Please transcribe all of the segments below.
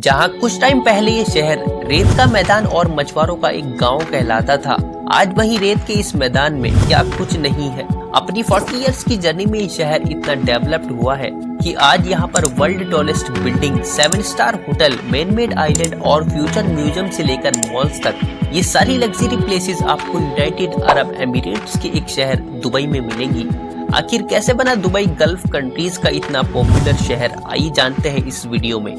जहां कुछ टाइम पहले ये शहर रेत का मैदान और मछुआरों का एक गांव कहलाता था, आज वही रेत के इस मैदान में क्या कुछ नहीं है। अपनी 40 इयर्स की जर्नी में ये शहर इतना डेवलप्ड हुआ है कि आज यहाँ पर world tallest building, 7 star hotel, man made island और फ्यूचर म्यूजियम से लेकर मॉल्स तक ये सारी लग्जरी प्लेसेस आपको यूनाइटेड अरब एमिरेट्स के एक शहर दुबई में मिलेंगी। आखिर कैसे बना दुबई गल्फ कंट्रीज का इतना पॉपुलर शहर, आइए जानते हैं इस वीडियो में।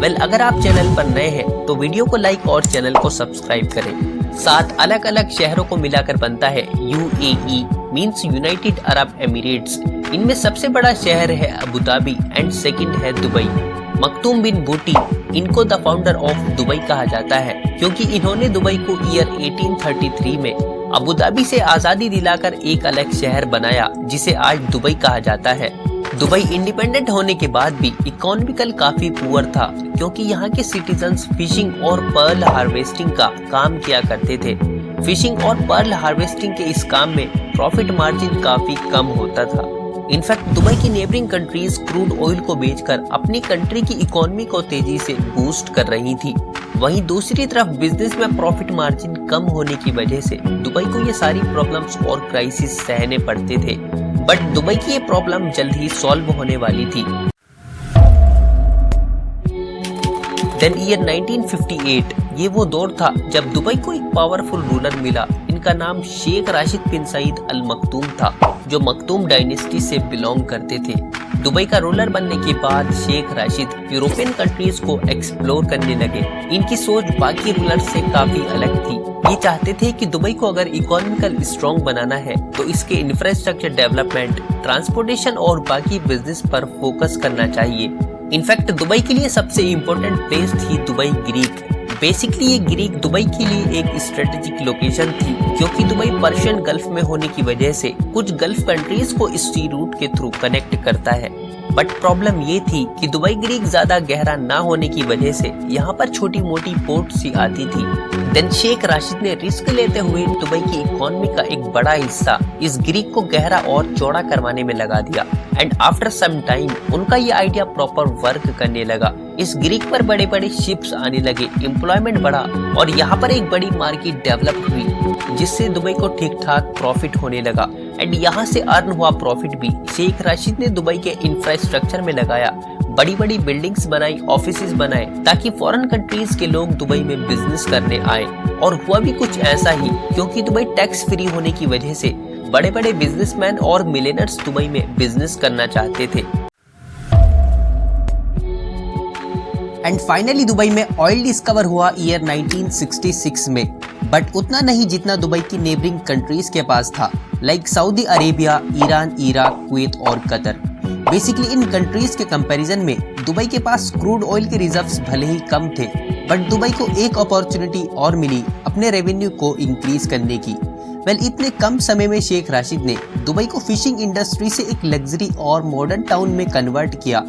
अगर आप चैनल पर नए हैं तो वीडियो को लाइक और चैनल को सब्सक्राइब करें। 7 अलग अलग शहरों को मिलाकर बनता है UAE, means United Arab Emirates. इनमें सबसे बड़ा शहर है अबू धाबी एंड सेकंड है दुबई। मखदूम बिन बूटी, इनको द फाउंडर ऑफ दुबई कहा जाता है क्योंकि इन्होंने दुबई को ईयर 1833 में अबू धाबी से आजादी दिलाकर एक अलग शहर बनाया जिसे आज दुबई कहा जाता है। दुबई इंडिपेंडेंट होने के बाद भी इकोनॉमिकल काफी पुअर था क्योंकि यहाँ के सिटीजन्स फिशिंग और पर्ल हार्वेस्टिंग का काम किया करते थे। फिशिंग और पर्ल हार्वेस्टिंग के इस काम में प्रॉफिट मार्जिन काफी कम होता था। इनफैक्ट दुबई की नेबरिंग कंट्रीज क्रूड ऑयल को बेचकर अपनी कंट्री की इकोनॉमी को तेजी से बूस्ट कर रही थी। वहीं दूसरी तरफ बिजनेस में प्रॉफिट मार्जिन कम होने की वजह से दुबई को ये सारी प्रॉब्लम्स और क्राइसिस सहने पड़ते थे। बट दुबई की ये प्रॉब्लम जल्द ही सॉल्व होने वाली थी। देन ईयर 1958, ये वो दौर था जब दुबई को एक पावरफुल रूलर मिला। इनका नाम शेख राशिद बिन सईद अल मखदूम था, जो मखदूम डायनेस्टी से बिलोंग करते थे। दुबई का रूलर बनने के बाद शेख राशिद यूरोपियन कंट्रीज को एक्सप्लोर करने लगे। इनकी सोच बाकी रूलर से काफी अलग थी। ये चाहते थे कि दुबई को अगर इकोनॉमिकल स्ट्रॉन्ग बनाना है तो इसके इंफ्रास्ट्रक्चर डेवलपमेंट, ट्रांसपोर्टेशन और बाकी बिजनेस पर फोकस करना चाहिए। इनफैक्ट दुबई के लिए सबसे इम्पोर्टेंट प्लेस थी दुबई ग्रीक। बेसिकली ये ग्रीक दुबई के लिए एक स्ट्रेटेजिक लोकेशन थी क्योंकि दुबई पर्शियन गल्फ में होने की वजह से कुछ गल्फ कंट्रीज को इस सी रूट के थ्रू कनेक्ट करता है। बट प्रॉब्लम ये थी कि दुबई ग्रीक ज्यादा गहरा ना होने की वजह से यहाँ पर छोटी मोटी पोर्ट सी आती थी। देन शेख राशिद ने रिस्क लेते हुए दुबई की इकोनॉमी का एक बड़ा हिस्सा इस ग्रीक को गहरा और चौड़ा करवाने में लगा दिया। एंड आफ्टर सम टाइम उनका ये आइडिया प्रॉपर वर्क करने लगा। इस ग्रीक पर बड़े बड़े शिप्स आने लगे, एम्प्लॉयमेंट बढ़ा और यहाँ पर एक बड़ी मार्केट डेवलप हुई जिससे दुबई को ठीक ठाक प्रॉफिट होने लगा। एंड यहाँ से अर्न हुआ प्रॉफिट भी शेख राशिद ने दुबई के इंफ्रास्ट्रक्चर में लगाया। बड़ी बड़ी बिल्डिंग्स बनाई, ऑफिसेज बनाए ताकि फॉरेन कंट्रीज के लोग दुबई में बिजनेस करने आए। और हुआ भी कुछ ऐसा ही क्योंकि दुबई टैक्स फ्री होने की वजह से बड़े बड़े बिजनेसमैन और मिलियनर्स दुबई में बिजनेस करना चाहते थे। एंड फाइनली दुबई में ऑयल डिस्कवर हुआ ईयर 1966 में, बट उतना नहीं जितना दुबई की नेबरिंग कंट्रीज के पास था, like Saudi Arabia, Iran, Iraq, Kuwait और कतर। बेसिकली इन कंट्रीज के कंपैरिजन में दुबई के पास क्रूड ऑयल के रिजर्व्स भले ही कम थे, बट दुबई को एक अपॉर्चुनिटी और मिली अपने रेवेन्यू को इंक्रीज करने की। इतने कम समय में शेख राशिद ने दुबई को फिशिंग इंडस्ट्री से एक लग्जरी और मॉडर्न टाउन में कन्वर्ट किया।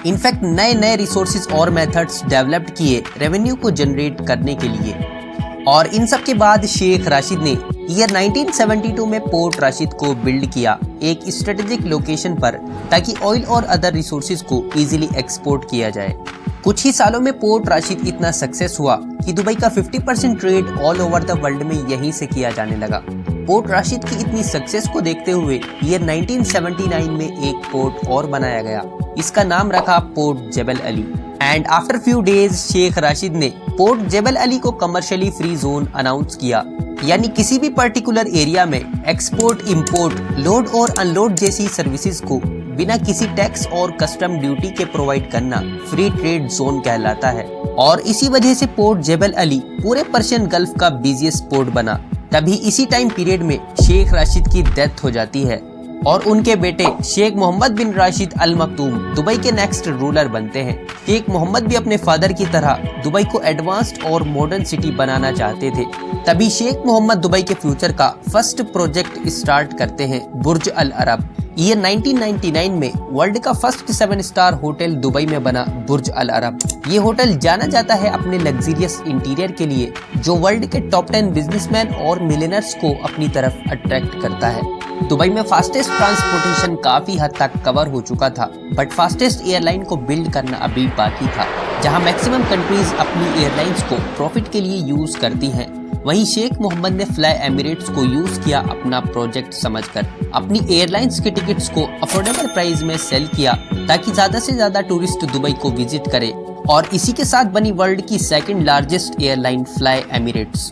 इनफैक्ट नए नए रिसोर्सेज और मेथड्स डेवलप किए रेवेन्यू को जनरेट करने के लिए। और इन सब के बाद शेख राशिद ने ईयर 1972 में पोर्ट राशिद को बिल्ड किया एक स्ट्रेटेजिक लोकेशन पर, ताकि ऑयल और अदर रिसोर्सेज को इजीली एक्सपोर्ट किया जाए। कुछ ही सालों में पोर्ट राशिद इतना सक्सेस हुआ कि दुबई का 50% trade all over the world में यहीं से किया जाने लगा। पोर्ट राशिद की इतनी सक्सेस को देखते हुए ईयर 1979 में एक पोर्ट और बनाया गया। इसका नाम रखा port Jebel Ali. And after few days Sheikh Rashid ने पोर्ट जेबल अली को कमर्शियली फ्री जोन अनाउंस किया, यानी किसी भी पर्टिकुलर एरिया में एक्सपोर्ट, इंपोर्ट, लोड और अनलोड जैसी सर्विसेज को बिना किसी टैक्स और कस्टम ड्यूटी के प्रोवाइड करना फ्री ट्रेड जोन कहलाता है। और इसी वजह से पोर्ट जेबल अली पूरे पर्शियन गल्फ का बिजिएस्ट पोर्ट बना। तभी इसी टाइम पीरियड में शेख राशिद की डेथ हो जाती है और उनके बेटे शेख मोहम्मद बिन राशिद अल मखदूम दुबई के नेक्स्ट रूलर बनते हैं। शेख मोहम्मद भी अपने फादर की तरह दुबई को एडवांस्ड और मॉडर्न सिटी बनाना चाहते थे। तभी शेख मोहम्मद दुबई के फ्यूचर का फर्स्ट प्रोजेक्ट स्टार्ट करते हैं, बुर्ज अल अरब। ईयर 1999 में वर्ल्ड का फर्स्ट 7 स्टार होटल दुबई में बना बुर्ज अल अरब। ये होटल जाना जाता है अपने लग्जरियस इंटीरियर के लिए, जो वर्ल्ड के टॉप 10 बिजनेसमैन और मिलियनर्स को अपनी तरफ अट्रैक्ट करता है। दुबई में फास्टेस्ट ट्रांसपोर्टेशन काफी हद तक कवर हो चुका था, बट फास्टेस्ट एयरलाइन को बिल्ड करना अभी बाकी था। जहां मैक्सिमम कंट्रीज अपनी एयरलाइंस को प्रॉफिट के लिए यूज करती हैं, वहीं शेख मोहम्मद ने फ्लाई एमिरेट्स को यूज किया अपना प्रोजेक्ट समझकर। अपनी एयरलाइंस के टिकट्स को अफोर्डेबल प्राइस में सेल किया ताकि ज्यादा से ज्यादा टूरिस्ट दुबई को विजिट करे, और इसी के साथ बनी वर्ल्ड की second largest airline fly Emirates.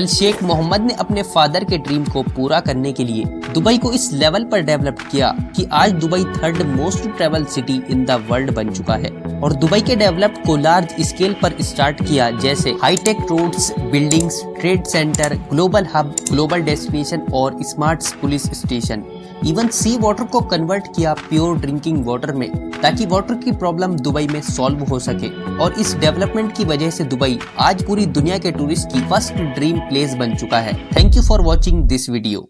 Sheikh Mohammed ने अपने फादर के ड्रीम को पूरा करने के लिए दुबई को इस लेवल पर डेवलप किया कि आज Dubai third most travel city in the world बन चुका है। और दुबई के डेवलप को लार्ज स्केल पर स्टार्ट किया, जैसे hi-tech roads, buildings, trade centre, global hub, global destination और smart police station. Even sea water को कन्वर्ट किया प्योर ड्रिंकिंग वाटर में, ताकि वाटर की प्रॉब्लम दुबई में सॉल्व हो सके। और इस डेवलपमेंट की वजह से दुबई आज पूरी दुनिया के टूरिस्ट की फर्स्ट ड्रीम प्लेस बन चुका है। Thank you for watching this video.